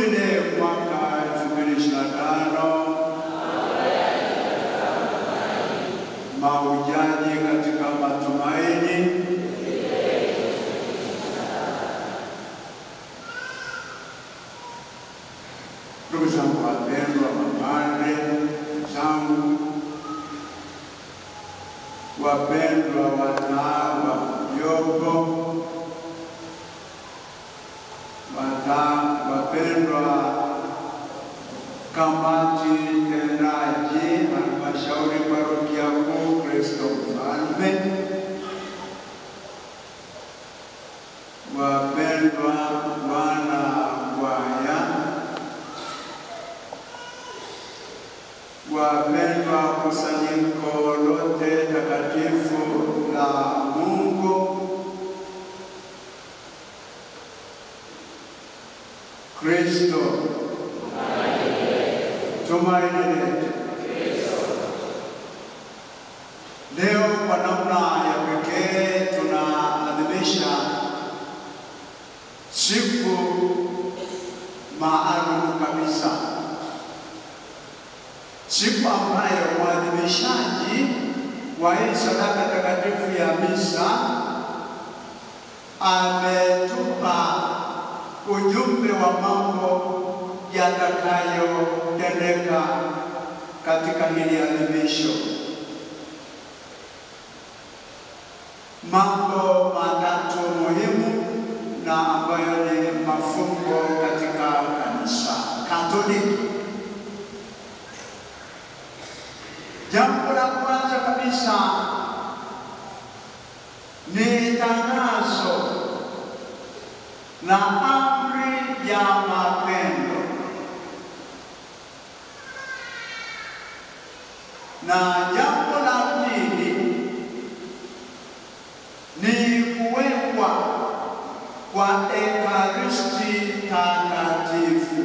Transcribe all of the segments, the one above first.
Jubilee mwaka 2025, mahujaji katika matumaini. Ndugu zangu wapendwa, mapadre zangu, wapendwa watawa Yopo, wapendwa kamati tendaji halmashauri parokia kuu Kristo Mfalme, wapendwa wana kwaya, wapendwa kusanyiko lote takatifu la Mungu, Kristo tumaini letu. Leo kwa namna ya pekee tunaadhimisha siku maalum kabisa, siku ambayo mwadhimishaji wa hii sadaka takatifu ya misa ametupa ujumbe wa mambo yatakayotendeka katika hili adhimisho. Mambo matatu muhimu na ambayo ni mafumbo katika kanisa Katoliki. Jambo la kwanza kabisa ni tangazo na amri ya mapendo, na jambo la pili ni kuwekwa kwa Ekaristi takatifu,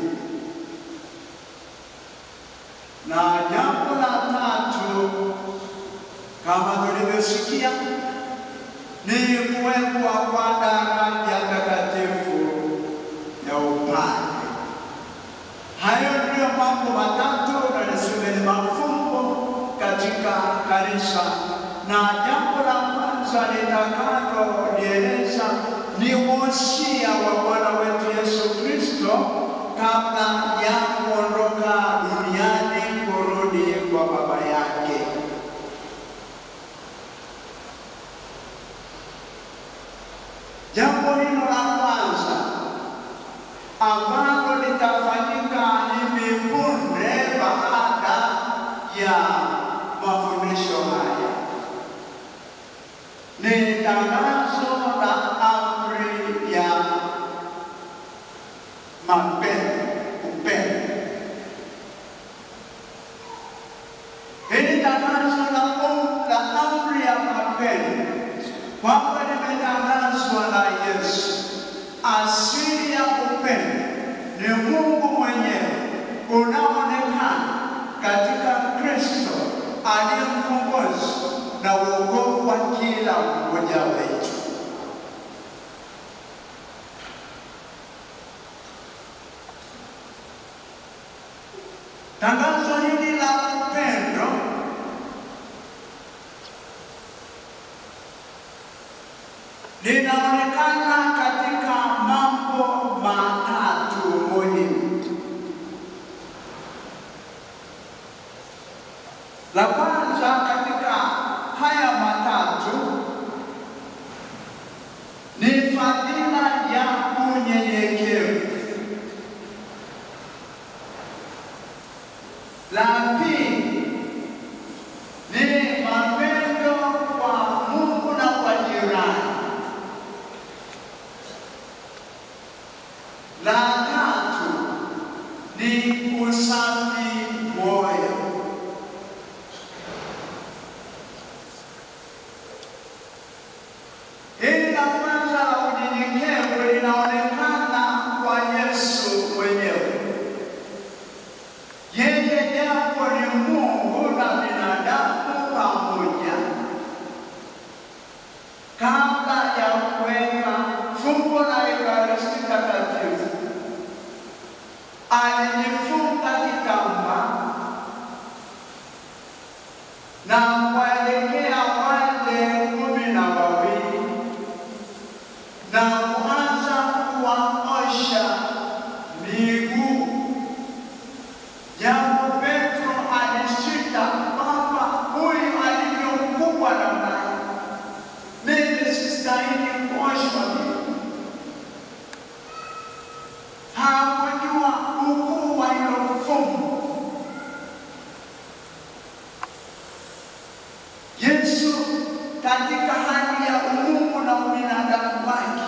na jambo la tatu kama tulivyosikia ni kuwekwa kwa daraja takatifu ya upande. Hayo ndio mambo matatu na niseme ni mafumbo katika kanisa, na jambo la kwanza nitakaloeleza ni wosia wa Bwana wetu Yesu Kristo kabla ya kuondoka duniani kurudi kwa Baba yake. Jambo hilo la kwanza ambalo litafanyika hivi punde baada ya mafundisho haya ni tangazo la amri ya mapendo, upendo. Hili tangazo la amri ya mapendo kwamba limetangazwa na Yesu. Asili ya upendo ni Mungu mwenyewe unaonekana katika Kristo aliye mkombozi na wokovu wa kila mmoja wetu. Tangazo hili la upendo linaonekana katika mambo matatu muhimu. La kwanza katika haya matatu ni fadhila ya unyenyekevu. La pili ni mapendo kwa Mungu na kwa jirani. La tatu ni usafi moyo. Hili la kwanza la unyenyekevu linaonekana kwa Yesu mwenyewe. Yeye japo ni Mungu na binadamu pamoja, kabla ya kuweka fumbo la Ekaristi takatifu na kuanza kuwaosha miguu. Japo Petro alisita kwamba huyu alivyo mkubwa namna hii, mimi sistahili kuoshwa miguu. Hakujua ukuu wa hilo fumbo. Yesu katika hali ya umungu na ubinadamu wake,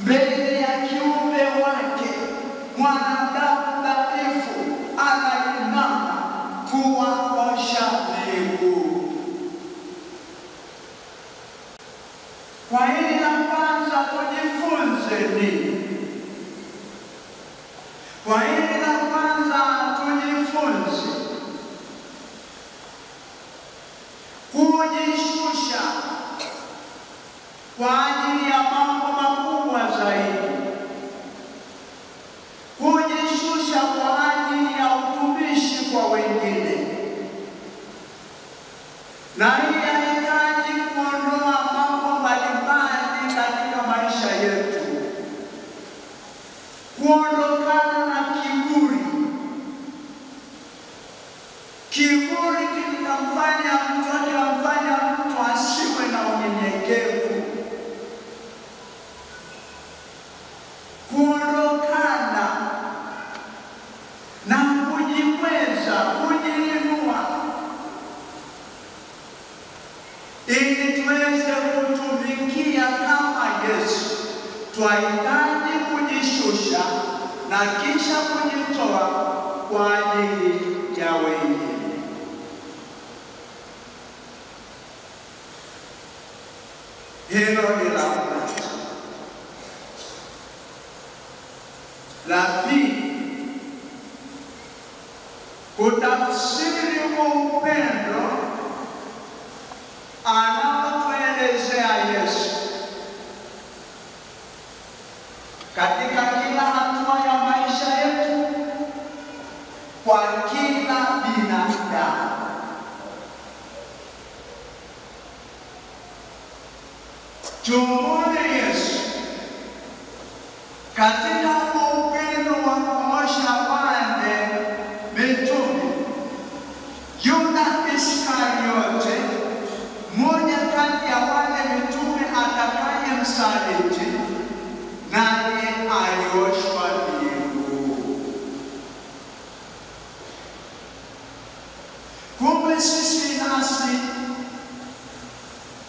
mbele ya kiumbe wake mwanadamu dhaifu, anainama kuwaosha miguu. Kwa hili la kwanza tujifunze nini? Kwa hili la kwanza tujifunze kujishusha kwa ajili ya mambo makubwa zaidi, kujishusha kwa ajili ya utumishi kwa wengine. Na hii inahitaji kuondoa mambo mbalimbali katika maisha yetu, kuondokana na kiburi. Kiburi kinamfanya mtu asiwe na unyenyekevu. Kuondokana na kujikweza, kujiinua, ili tuweze kutumikia kama Yesu. Twahitaji kujishusha na kisha kujitoa kwa ajili ya wengine. Hilo ni la kwanza. La pili, kutafsiri kwa upendo anaotuelezea Yesu katika kila hatua ya maisha yetu, kwa kila binadamu. Tumuone Yesu katika upendo wa kuosha wale mitume. Yuda Iskariote, mmoja kati ya wale mitume atakaye msaliti, naye alioshwa miguu. Kumbe sisi nasi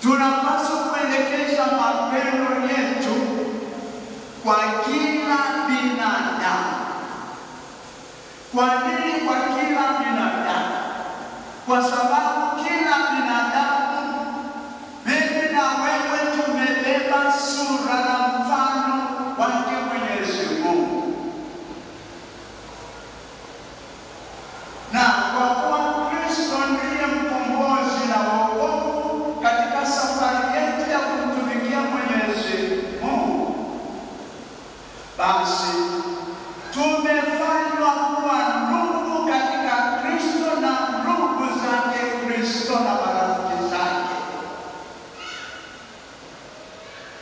tunapaswa kuelekeza mapendo yetu kwa kila binadamu. Kwa nini kwa kila binadamu? Kwa sababu kila binadamu, mimi na wewe, tumebeba sura na mfano wake Mwenyezi Mungu. Na kwa kuwa Kristo ndiye mkombozi na wokovu katika safari yetu ya kumtumikia Mwenyezi Mungu, basi tumefanywa kuwa ndugu katika Kristo na ndugu zake Kristo na marafiki zake.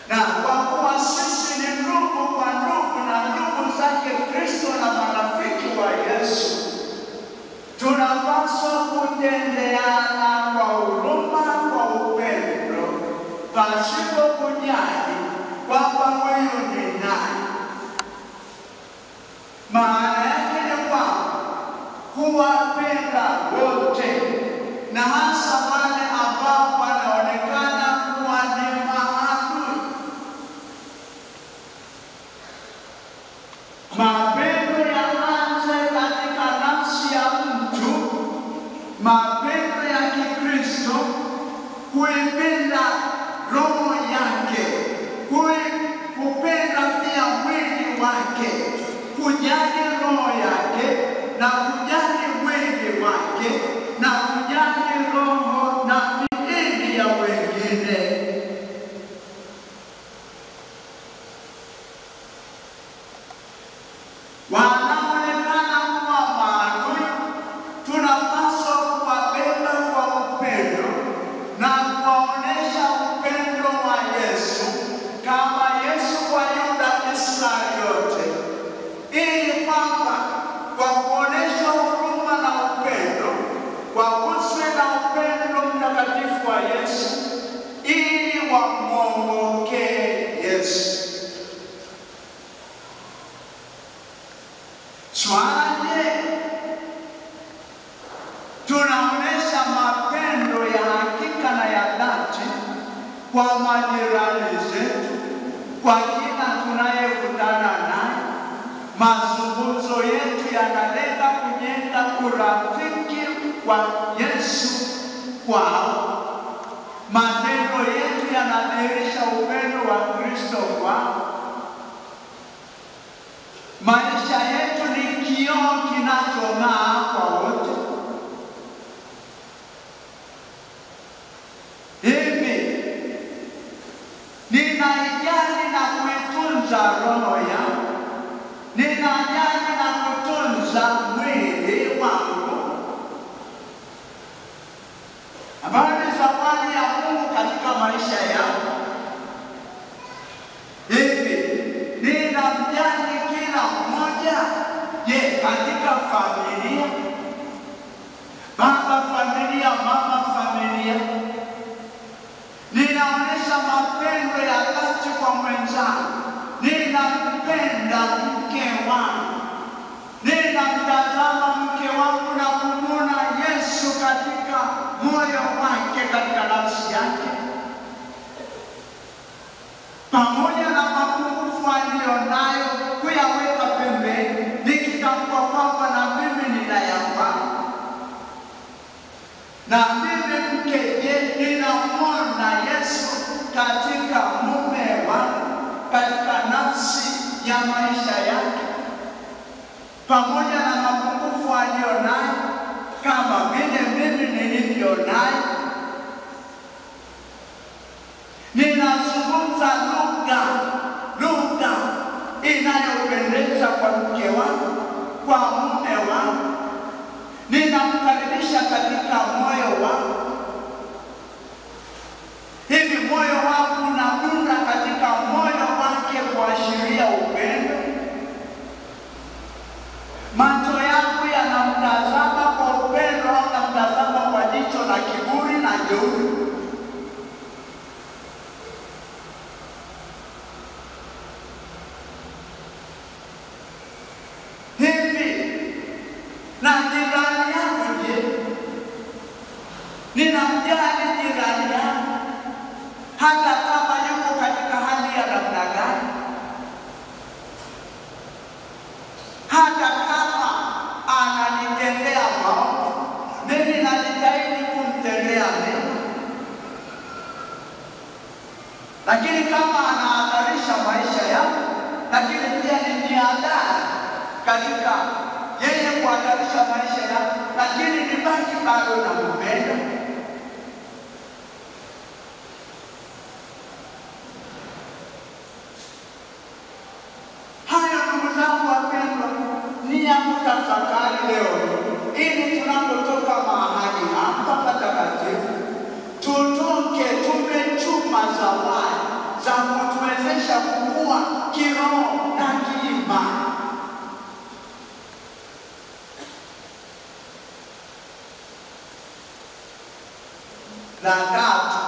Na kwa kuwa sisi ni ndugu kwa ndugu na ndugu zake Kristo na marafiki wa Yesu, tunapaswa kutendeana kwa huruma, kwa upendo, pasipo kujali kwamba huyu ni nani. Maana yake ni kwamba kuwapenda wote, na hasa wale ambao wanaonekana kuwa ni maadui. Mapendo yaanze katika nafsi ya mtu, mapendo ya Kikristo, kuipenda roho yake, kupenda pia mwili wake, kujali roho yake na kujali mwili wake na kujali roho na miili ya wengine. Wanaonekana kuwa maadui, tunapaswa kuwabeba kwa upendo na kuwaonesha upendo wa Yesu, kama Yesu Swali, tunaonesha mapendo ya hakika na ya dhati kwa majirani zetu, kwa kila tunayekutana naye. Mazungumzo yetu yanalenga kujenga urafiki wa Yesu kwao. Matendo yetu yanadhihirisha upendo wa Kristo kwao. Maisha yetu ni kioo kinachong'aa kwa wote. Hivi ninaijali na kuitunza roho yangu, ninajali na kutunza mwili wangu, ambayo ni zawadi ya Mungu katika maisha yangu. Hivi ninamjali kila mmoja? Je, katika familia, baba familia, mama familia, ninaonesha mapendo ya dhati kwa mwenzangu? Ninampenda mke wangu, ninamtazama mke wangu na kumwona Yesu katika moyo wake, katika nafsi yake, pamoja na mapungufu aliyonayo kuyaweka pembeni, nikitambua kwamba na mimi ninayafanya. Na mimi mke, je, ninamwona Yesu katika mume wangu, katika nafsi ya maisha yake, pamoja na mapungufu aliyonayo kama vile mimi nilivyonayo? Ninazungumza lugha inayopendeza kwa mke wangu, kwa mume wangu, ninamkaribisha katika moyo wangu. Hivi moyo wangu unadunda katika moyo wake kuashiria upendo? Macho yangu yanamtazama kwa upendo au namtazama kwa jicho la kiburi na jeuri? Na jirani yangu, je, ninamjali jirani yangu hata kama yuko katika hali ya namna gani? Hata kama ananitendea maovu, mimi najitahidi kumtendea mema. Lakini kama anahatarisha maisha yangu, lakini pia ni niadhari katika yeye kuhatarisha maisha yangu, lakini nibaki bado na kupenda. Haya, ndugu zangu wapendwa, ni ya kutafakari leo, ili tunapotoka mahali hapa patakatifu tutoke tumechuma zawadi za kutuwezesha kukua kiroho na kiimani. La tatu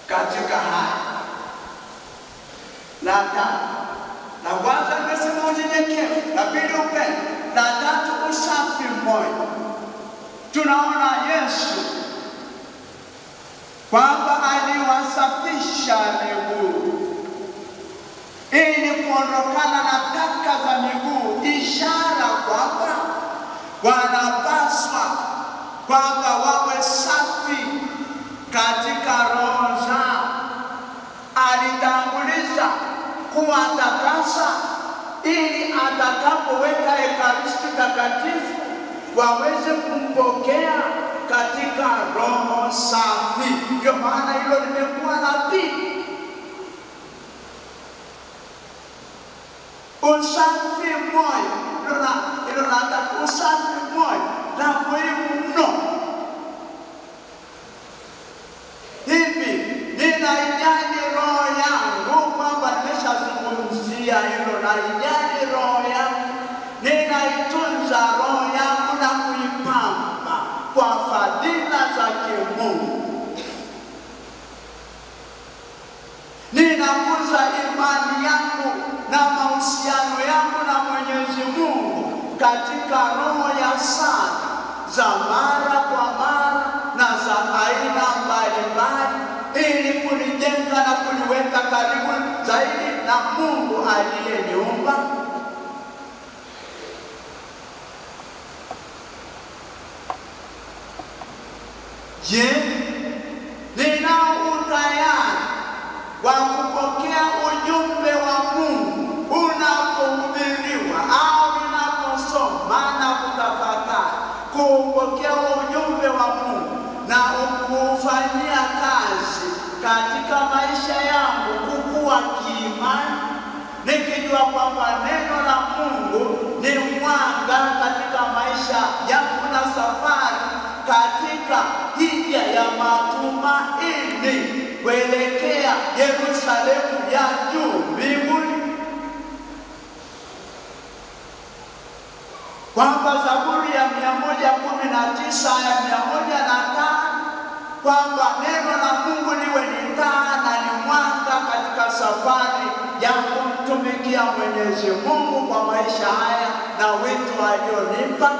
katika haya, la tatu, la kwanza nimesema unyenyekevu, la pili upendo, la tatu usafi moyo. Tunaona Yesu kwamba aliwasafisha miguu ili kuondokana na taka za miguu, ishara kwamba wanapaswa kwamba wawe safi katika roho zao. Alitanguliza kuwatakasa ili atakapoweka Ekaristi Takatifu waweze kumpokea katika roho safi. Ndio maana hilo limekuwa nabii. Usafi moyo, hilo nataka usafi moyo na muhimu mno. Hivi ninaijali roho yangu, kwamba nimeshazungumzia hilo. Naijali roho yangu, ninaitunza roho yangu na kuipamba kwa fadhila za kimungu. Ninakuza imani yangu na mahusiano yangu katika roho ya sala za mara kwa mara na za aina mbalimbali, ili kunijenga na kuniweka karibu zaidi na Mungu aliyeniumba. Je, ninao utayari wa kupokea ujumbe wa Mungu unapohubiriwa au ninaposoma na kutafakari, kupokea ujumbe wa Mungu na kuufanyia kazi katika maisha yangu, kukua kiimani, nikijua kwamba neno la Mungu ni mwanga katika maisha yangu na safari katika hija ya matumaini kuelekea Yerusalemu ya juu mbinguni. Kwamba Zaburi ya 119 ya 105 kwamba neno la Mungu liwe ni taa na ni mwanga katika safari ya kumtumikia Mwenyezi Mungu kwa maisha haya na wito alionipa.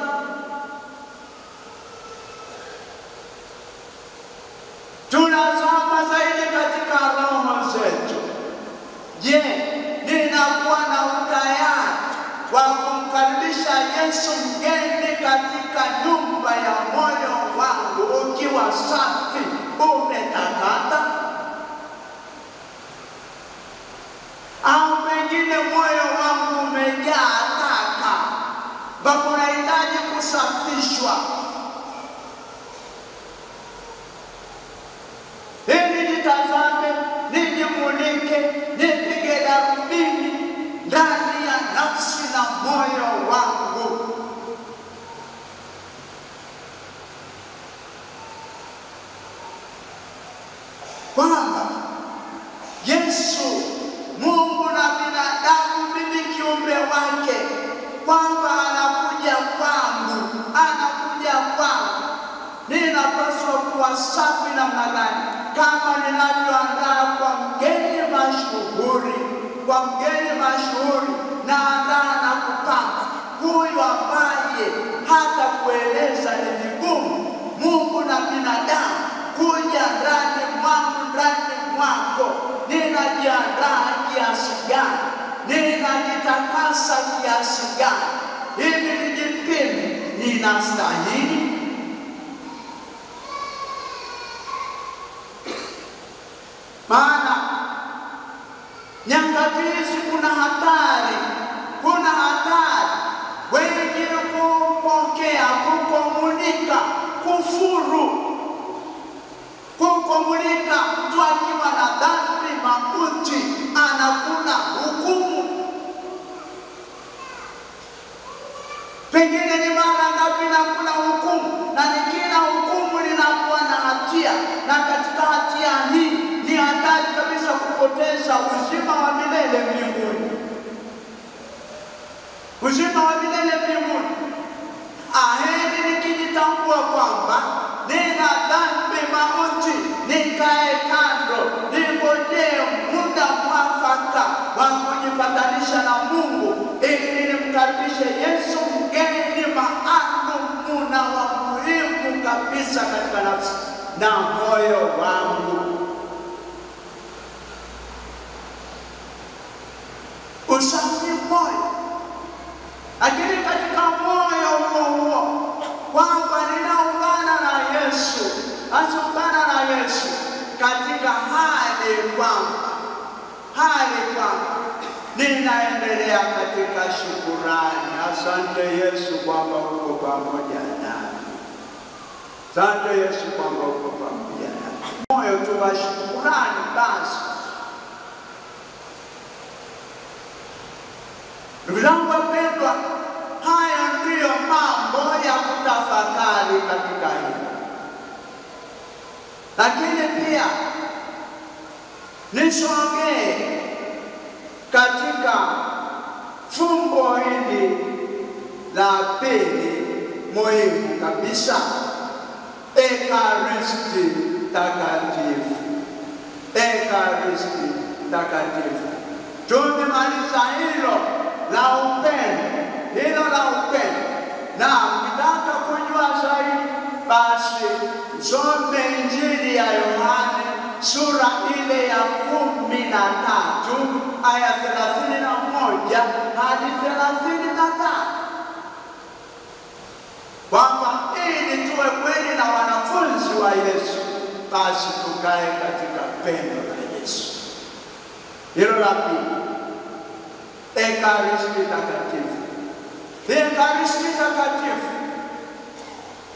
Tunazama zaidi katika roho zetu. Je, ninakuwa na utayari wa kumkaribisha Yesu mgeni katika nyumba ya moyo wangu, ukiwa safi, umetakata? Au pengine moyo wangu umejaa taka ambapo unahitaji kusafishwa? Nitazame, nijimulike, nipige darubini ndani ya nafsi na moyo wangu. Kwamba Yesu, Mungu na binadamu, mimi kiumbe wake, kwamba anakuja kwangu, ninapaswa kuwa safi namna gani? Kama ninavyoandaa kwa mgeni mashuhuri, naandaa na kupanga huyu ambaye hata kueleza ni vigumu. Mungu na binadamu kuja ndani mwako, ninajiandaa kiasi gani? Ninajitakasa kiasi gani? Hivi nijipime, ninastahili? Maana nyakati hizi kuna hatari wengi kupokea, kukomunika, kukomunika. Mtu akiwa na dhambi mauti anakula hukumu. Pengine ni mara ngapi nakula hukumu, na ni kila hukumu linakuwa na hatia, na katika hatia hii ni hatari kabisa kupoteza uzima wa milele mbinguni. Uzima wa milele mbinguni. Aheri nikijitambua kwamba nina dhambi mauti, nikae kando, ningojee muda mwafaka wa kujipatanisha na Mungu, ili nimkaribishe Yesu mgeni maalum na wa muhimu kabisa katika nafsi na moyo wangu. Usafi moyo. Lakini katika moyo huo kwamba ninaungana na Yesu, asungana na Yesu katika hali kwamba ninaendelea katika shukurani. Asante Yesu kwamba uko pamoja nami. Asante Yesu kwamba uko pamoja nami. Moyo tu wa shukurani basi. Ndugu zangu wapendwa, haya ndiyo mambo ya kutafakari katika hili. Lakini pia nisogee katika fumbo hili la pili muhimu kabisa, Ekaristi Takatifu. Ekaristi Takatifu. Tumemaliza hilo la upendo hilo la upendo. Na ukitaka kujua zaidi, basi some Injili ya Yohane sura ile ya 13 aya 31 hadi 35, kwamba ili tuwe kweli na wanafunzi wa Yesu, basi tukae katika pendo la Yesu. Hilo la pili, Ekaristi Takatifu. Ekaristi Takatifu,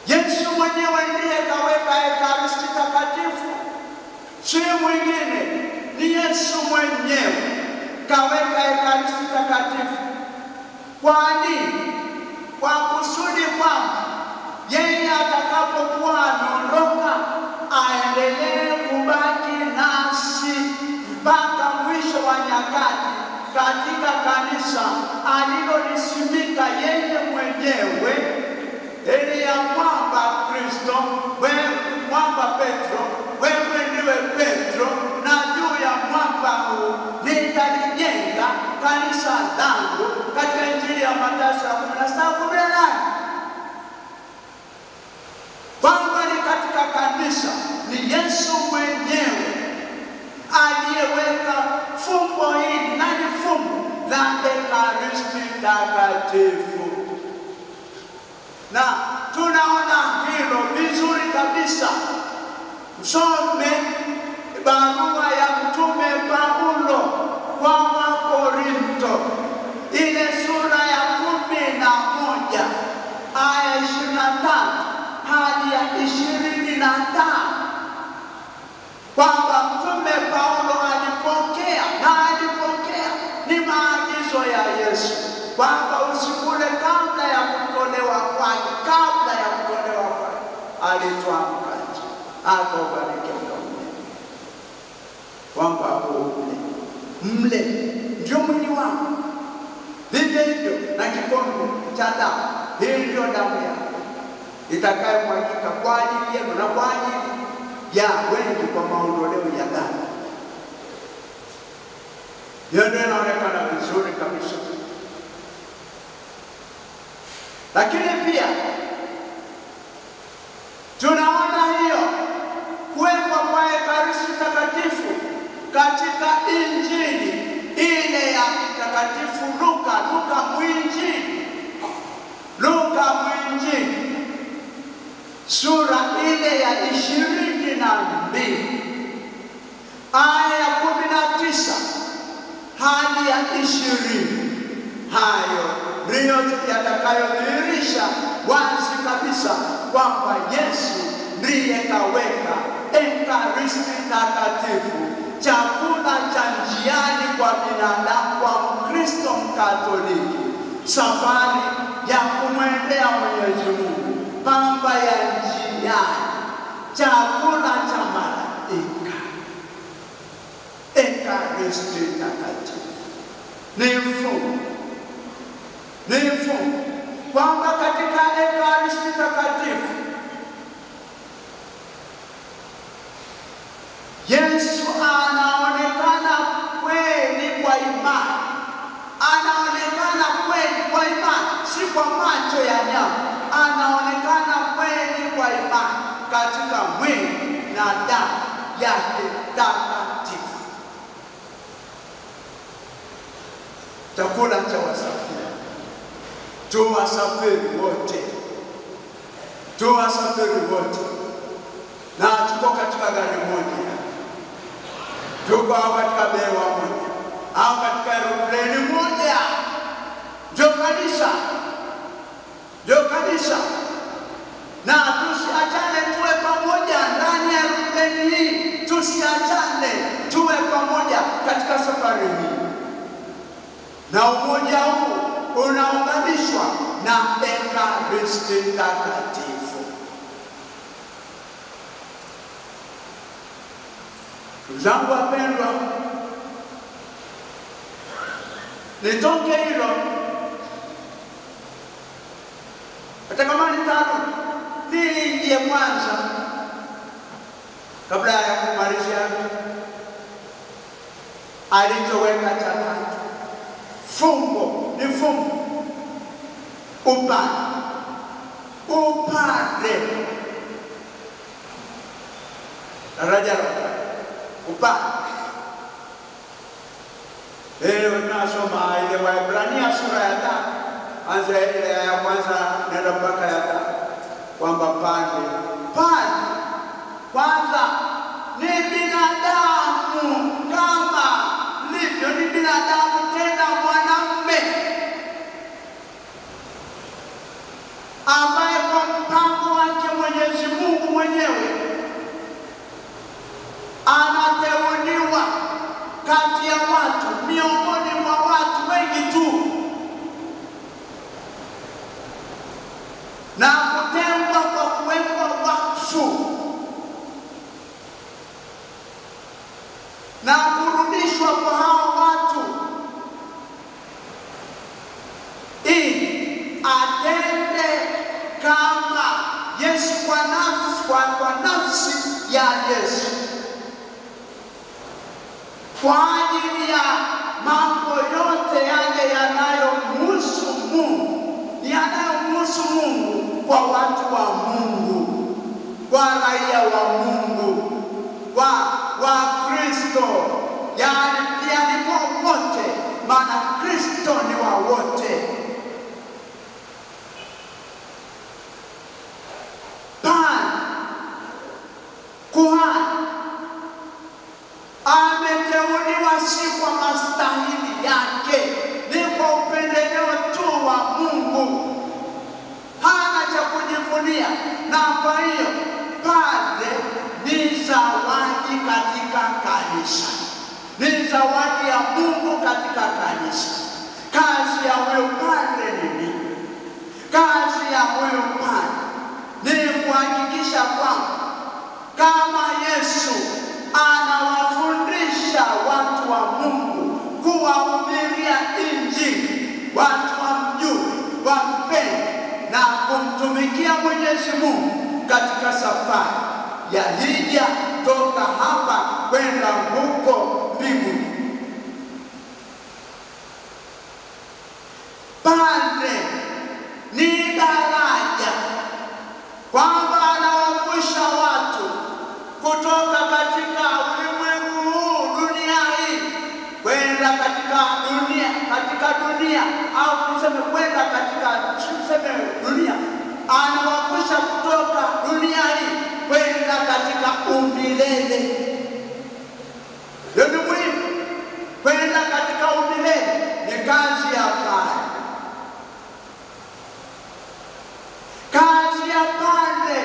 Yesu mwenyewe ndiye kaweka Ekaristi Takatifu, si mwingine, ni Yesu mwenyewe kaweka Ekaristi Takatifu. Kwa nini? Kwa kusudi kwamba yeye atakapokuwa anaondoka aendelee kubaki nasi mpaka mwisho wa nyakati katika kanisa alilolisimika yeye mwenyewe, ili ya kwamba Kristo, wewe mwamba Petro, wewe ndiwe Petro, na juu ya mwamba huu nitalijenga kanisa langu, katika Injili ya Mathayo 17:18. Kwamba ni katika kanisa ni Yesu mwenyewe aliyeweka fumbo hili, na ni fumbo la Ekaristi Takatifu. Na tunaona hilo vizuri kabisa. Msome barua ya Mtume Paulo kwa Wakorinto, ile sura ya 11 aya 25 hadi ya 25, kwamba Mtume Paulo alipokea ni maagizo ya Yesu, kwamba usikule kabla ya kutolewa kwake, alitwaa mkate akaubariki akameza, kwamba mle ndio mwili wangu, vivyo hivyo na kikombe cha damu, hii ndio damu yangu itakayomwagika kwa ajili yenu na kwa ajili ya wengi kwa maondoleo ya dhambi. Hiyo ndio inaonekana vizuri kabisa. Lakini pia tunaona hiyo kuwekwa kwa Ekaristi Takatifu katika Injili ile ya Mtakatifu Luka mwinjili sura ile ya 22 aya ya 19 hadi ya 20. Hayo ndiyo yatakayodhihirisha wazi kabisa kwamba Yesu ndiye kaweka Ekaristi Takatifu, chakula cha njiani kwa binadamu, kwa Mkristo Mkatoliki, safari ya kumwendea Mwenyezi Mungu, pamba ya njiani, chakula cha malaika. Ekaristi Takatifu ni mfumo kwamba katika Ekaristi Takatifu Yesu anaonekana kweli kwa imani, si kwa macho ya nyama, anaonekana kweli kwa imani katika mwili na damu yake takatifu. Chakula cha wasafiri, tuwasafiri wote, na tuko katika gari moja, tuko katika bewa moja, au katika aeroplane moja. Ndio kanisa, na tusiachane, tuwe pamoja ndani ya aeroplane hii, tusiachane, tuwe pamoja katika safari hii. Na umoja huu unaunganishwa na Ekaristi Takatifu. Zangu wapendwa, nitoke hilo, hata kama nitarudi niingie Mwanza kabla ya kumalizia alichoweka cha tatu. Fumbo upande daraja la upande. Leo tunasoma ile Waebrania sura ya 5 anza ile ya kwanza nenda mpaka ya 5 kwamba pande kwanza ni binadamu kama livyo, ni binadamu tena mwanamume ambaye kwa mpango wake Mwenyezi Mungu mwenyewe anateuliwa kati ya watu, miongoni mwa watu wengi tu, na kutengwa kwa kuwekwa wakfu na kurudishwa kwa hao watu ili atende kama Yesu kwa nafsi ya Yesu, kwa ajili ya mambo yote yale yanayomhusu Mungu, kwa watu wa Mungu, kwa raia wa Mungu, wa Kristo, yani pia ni kwa wote, maana Kristo ni wa wote. Kuhani ameteuliwa si kwa mastahili yake, ni kwa upendeleo tu wa Mungu, hana cha kujivunia. Na kwa hiyo padre ni zawadi katika kanisa, ni zawadi ya Mungu katika kanisa. Kazi ya huyo padre ni nini? Kazi ya huyo padre ni kuhakikisha kwamba kama Yesu anawafundisha watu wa Mungu, kuwahubiria Injili, watu wamjue, wampende na kumtumikia Mwenyezi Mungu katika safari ya hija toka hapa kwenda huko mbinguni. Padre ni daraja, kwamba anawavusha watu kutoka katika ulimwengu huu, dunia hii, kwenda katika dunia au tuseme kwenda katika dunia, anawavusha kutoka dunia hii kwenda katika umilele. Ndio muhimu, kwenda katika umilele ni kazi ya padre. Kazi ya padre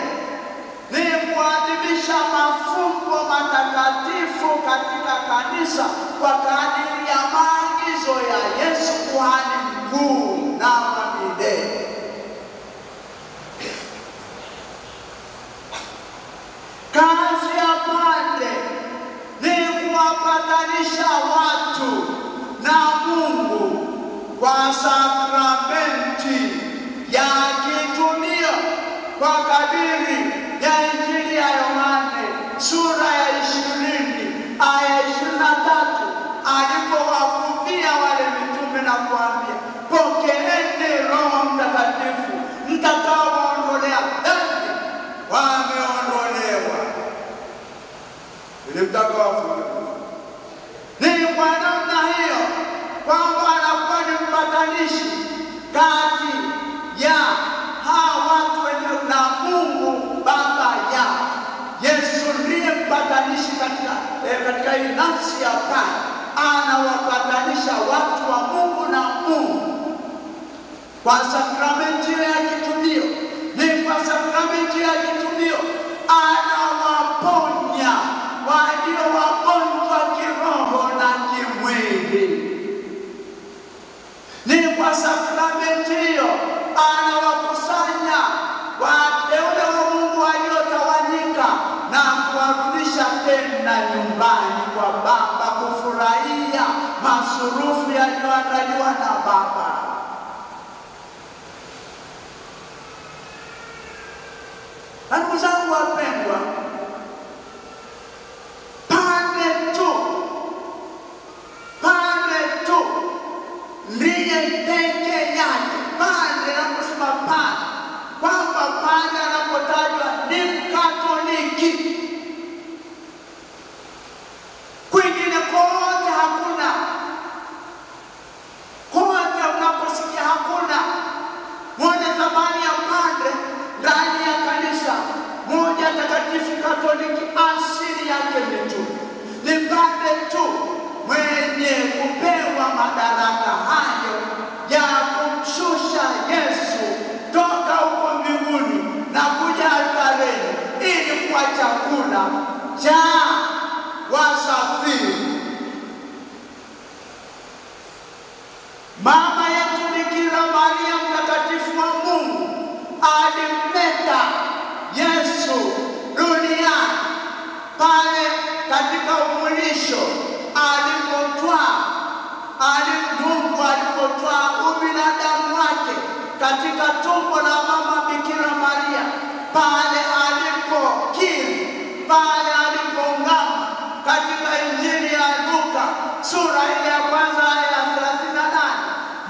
ni kuadhimisha mafumbo matakatifu katika kanisa kwa kadiri ya maagizo ya Yesu kuhani mkuu na wa milele. Kazi ya padre ni kuwapatanisha watu na Mungu kwa sakramenti ya kitumio kwa kadiri ya Injili ya Yohane sura ya 20 aya 23, alipowavuvia wale mitume na kuambia, pokeeni Roho Mtakatifu, mtakaowaondolea dhambi wameondolewa. Ili mtakaowafuta ni kwa namna hiyo kwamba anakuwa ni mpatanishi kati ya hawa watu wenye na Mungu Baba yao. Yesu ndiye mpatanishi katika hii nafsi ya padre, anawapatanisha watu wa Mungu na Mungu kwa sakramenti ya kitumio. Ni kwa sakramenti ya kitumio anawaponya walio wagonjwa kiroho na kimwili. Ni kwa sakramenti hiyo anawakusanya wateule wa Mungu waliotawanyika na kuwarudisha tena nyumbani kwa Baba, kufurahia masurufu yaliyoandaliwa na Baba. Ndugu zangu wapendwa, padre tu ndiye peke yake. Padre na kusema pale kwamba pale anapotajwa ni Mkatoliki. Kwingine kote hakuna. Kote unaposikia hakuna. Moja thamani ya padre ndani ya kanisa moja takatifu Katoliki, asili yake ni tu. Ni padre tu mwenye kupewa madaraka hayo ya kumshusha Yesu toka huko mbinguni na kuja altareni ili kwa chakula cha wasafiri. Mama yetu Bikira Maria mtakatifu wa Mungu alimleta Yesu duniani pale katika umwilisho Mungu alipotwaa ubinadamu wake katika tumbo la mama Bikira Maria, pale alipokiri, pale alipoungama katika Injili ya Luka sura ile ya kwanza aya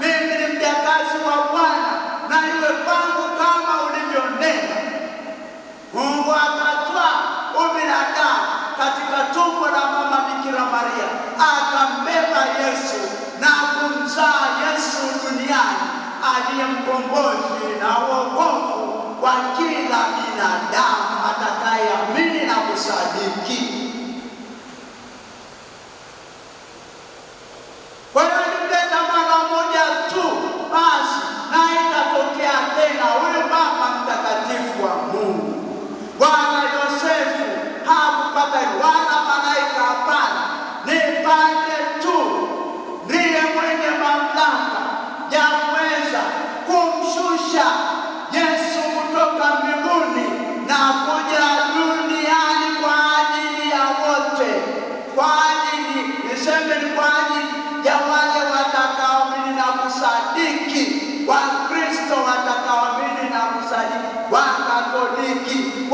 38, mimi ni mjakazi wa Bwana na iwe kwangu kama ulivyonena. Mungu akatwaa ubinadamu katika tumbo la mama Bikira Maria, akambeba Yesu na kumzaa Yesu duniani, aliye mkombozi na wokovu wa kila binadamu atakayeamini na kusadiki. Kwa hiyo alimleta mara moja tu basi, na ikatokea tena huyu mama mtakatifu wa Mungu. Bwana Yosefu hakupata wala malaika, hapana. Ni padre tu ndiye mwenye mamlaka ya kuweza kumshusha Yesu kutoka mbinguni na kuja duniani kwa ajili ya wote. Kwa ajili, niseme ni kwa ajili ya wale watakaoamini na kusadiki, Wakristo watakaoamini na kusadiki, Wakatoliki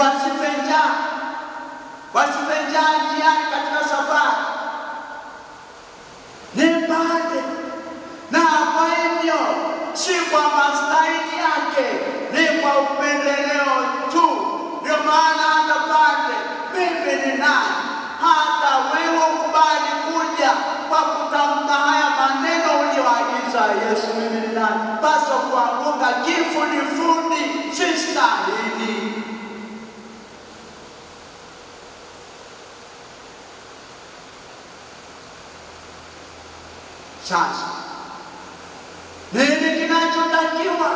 wasife njaa njiani katika safari. Ni padre, na kwa hivyo si kwa mastahili yake, ni kwa upendeleo tu. Ndio maana hata padre, mimi ni nani hata wewe ukubali kuja kwa kutamka haya maneno uliyoagiza Yesu, mimi ni nani? Paswa kuanguka kifudifudi, sistahili. Sasa nini kinachotakiwa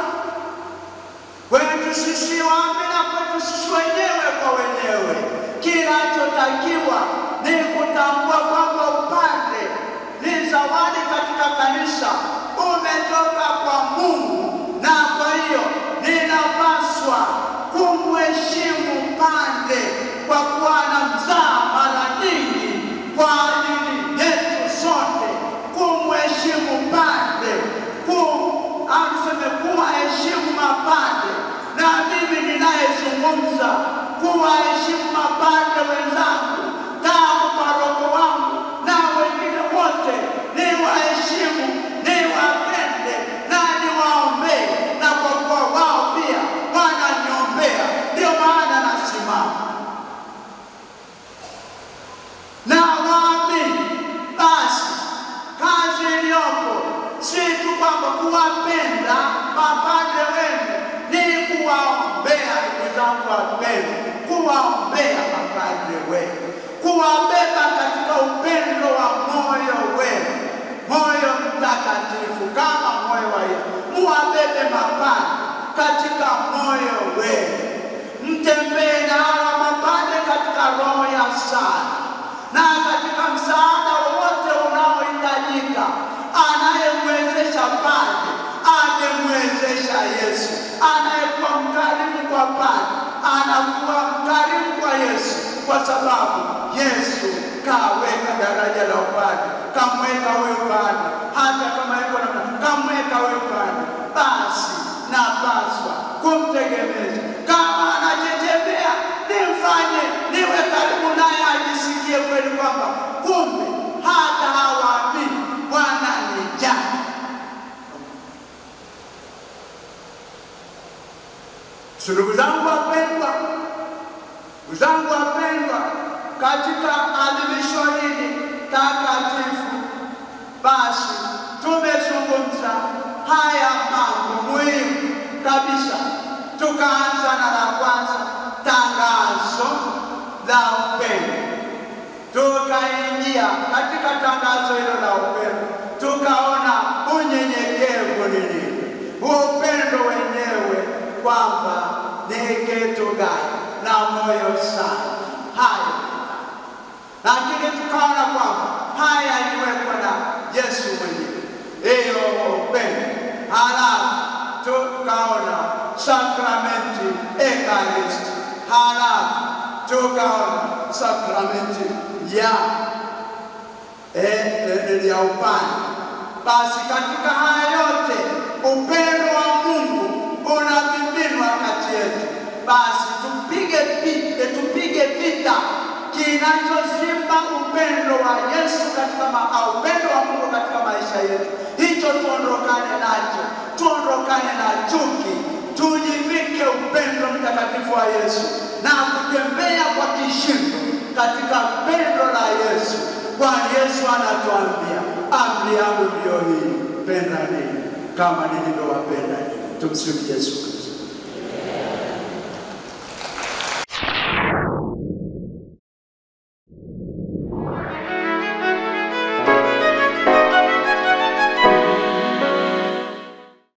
kwetu sisi waamini na kwetu sisi wenyewe kwa wenyewe? Kinachotakiwa ni kutambua kwamba upande ni zawadi katika kanisa, umetoka kwa Mungu, na kwa hiyo ninapaswa kumheshimu pande kwa kuwa anamzaa mara nyingi kwa ajili yetu sote. Kumheshimu pande, kuwaheshimu mapande, na mimi ninayezungumza kuwaheshimu mapande wenzangu kama paroko wangu na wengine wote, niwaheshimu, niwapende na niwaombee, na kwa kuwa wao pia wananiombea, ndio maana nasimama na waamini. Basi kazi iliyopo si tu kwamba kuwapenda mapadre wenu, ni kuwaombea. Ndugu zangu wapendwa, kuwaombea mapadre wenu, kuwabeba katika upendo wa moyo wenu, moyo mtakatifu kama moyo wa Yesu. Muwabebe mapadre katika moyo wenu, mtembee na hawa mapadre katika roho ya sala na katika msaada wote unaohitajika. Anayemwezesha padre amemwezesha Yesu. Anayekuwa mkarimu kwa padre anakuwa mkarimu kwa Yesu, kwa sababu Yesu kaweka daraja la upadre, kamweka huyo padre, hata kama yuko na kamweka huyo padre. Basi napaswa kumtegemeza. Kama anachechemea, nimfanye niwe karibu naye, ajisikie kweli kwamba kumbe hata hawaamini wananijali. Ndugu zangu wapendwa, katika adhimisho hili takatifu, basi tumezungumza haya mambo muhimu kabisa. Tukaanza na la kwanza, tangazo la upendo. Tukaingia katika tangazo hilo la upendo, tukaona unyenyekevu ni nini, upendo wenyewe kwamba ni kitu gani, na moyo safi. Haya, lakini tukaona kwamba haya yaliwekwa na Yesu mwenyewe, hiyo upendo. Halafu tukaona sakramenti Ekaristi, halafu tukaona sakramenti ya upande. Basi katika haya yote upendo wa Mungu unamiminwa kati yetu. Basi tupige vita kinachozima upendo wa Yesu upendo wa Mungu katika maisha yetu. Hicho tuondokane nacho, tuondokane na chuki, tujivike upendo mtakatifu wa Yesu na kutembea kwa kishindo katika pendo la Yesu. Kwa Yesu anatuambia, amri yangu ndiyo hii, pendani kama nilivyowapenda ninyi. Tumsifu Yesu.